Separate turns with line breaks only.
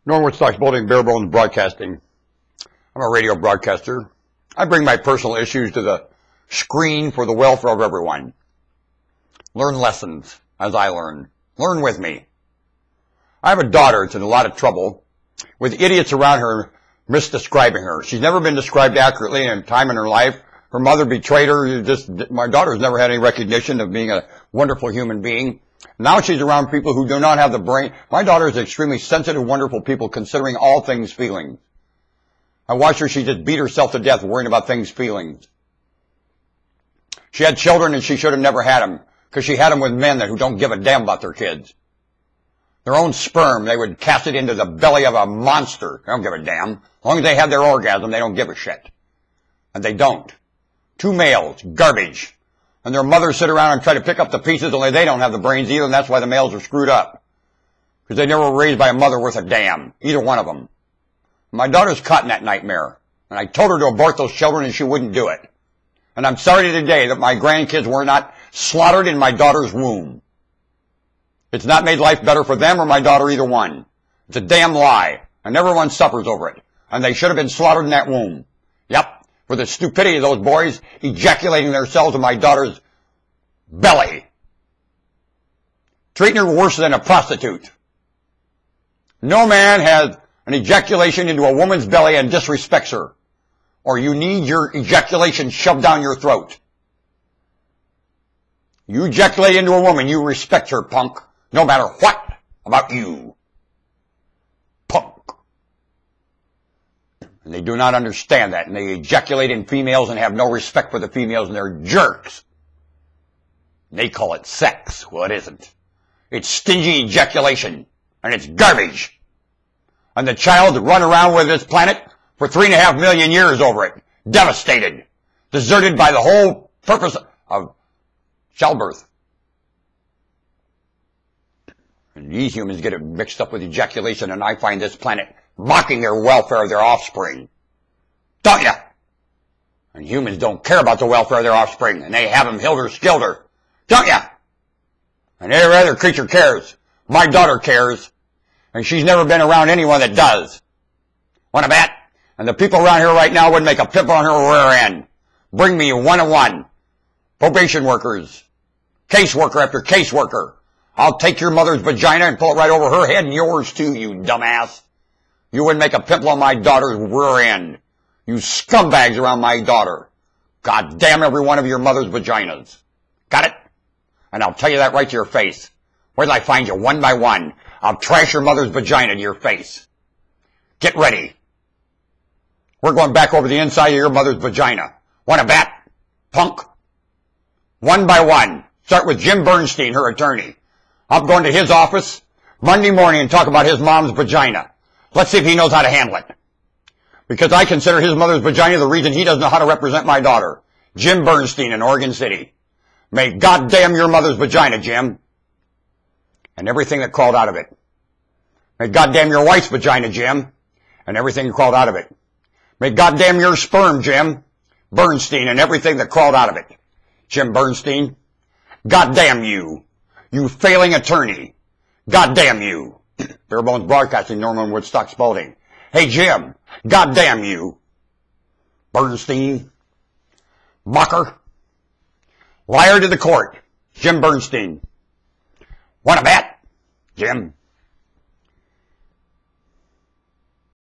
Norwood Stocks Building, Bare Bones Broadcasting. I'm a radio broadcaster. I bring my personal issues to the screen for the welfare of everyone. Learn lessons as I learn. Learn with me. I have a daughter that's in a lot of trouble with idiots around her misdescribing her. She's never been described accurately in a time in her life. Her mother betrayed her. My daughter's never had any recognition of being a wonderful human being. Now she's around people who do not have the brain. My daughter is extremely sensitive, wonderful people, considering all things feelings. I watched her, she just beat herself to death worrying about things feelings. She had children and she should have never had them, because she had them with men who don't give a damn about their kids. Their own sperm, they would cast it into the belly of a monster. They don't give a damn. As long as they have their orgasm, they don't give a shit. And they don't. 2 males, garbage. And their mothers sit around and try to pick up the pieces, only they don't have the brains either, and that's why the males are screwed up. Because they never were raised by a mother worth a damn. Either one of them. My daughter's caught in that nightmare. And I told her to abort those children and she wouldn't do it. And I'm sorry today that my grandkids were not slaughtered in my daughter's womb. It's not made life better for them or my daughter, either one. It's a damn lie. And everyone suffers over it. And they should have been slaughtered in that womb. Yep. For the stupidity of those boys ejaculating themselves in my daughter's belly. Treating her worse than a prostitute. No man has an ejaculation into a woman's belly and disrespects her. Or you need your ejaculation shoved down your throat. You ejaculate into a woman, you respect her, punk. No matter what about you. Punk. And they do not understand that. And they ejaculate in females and have no respect for the females, and they're jerks. They call it sex. Well, it isn't. It's stingy ejaculation. And it's garbage. And the child run around with this planet for 3.5 million years over it. Devastated. Deserted by the whole purpose of childbirth. And these humans get it mixed up with ejaculation, and I find this planet mocking their welfare of their offspring. Don't ya? And humans don't care about the welfare of their offspring, and they have them hilder-skelter. Don't ya? And every other creature cares. My daughter cares. And she's never been around anyone that does. Want to bet? And the people around here right now would make a pimple on her rear end. Bring me one-on-one. Probation workers. Caseworker after caseworker. I'll take your mother's vagina and pull it right over her head and yours too, you dumbass. You wouldn't make a pimple on my daughter's rear end. You scumbags around my daughter. God damn every one of your mother's vaginas. Got it? And I'll tell you that right to your face. Where till I find you one by one? I'll trash your mother's vagina to your face. Get ready. We're going back over the inside of your mother's vagina. Want to bet? Punk? One by one. Start with Jim Bernstein, her attorney. I'm going to his office Monday morning and talk about his mom's vagina. Let's see if he knows how to handle it. Because I consider his mother's vagina the reason he doesn't know how to represent my daughter. Jim Bernstein in Oregon City. May God damn your mother's vagina, Jim. And everything that crawled out of it. May God damn your wife's vagina, Jim. And everything that crawled out of it. May God damn your sperm, Jim Bernstein, and everything that crawled out of it. Jim Bernstein. God damn you. You failing attorney. God damn you. Bare Bones Broadcasting, Norman Woodstock Spalding. Hey, Jim. God damn you. Bernstein. Mocker. Liar to the court. Jim Bernstein. Want to bet? Jim.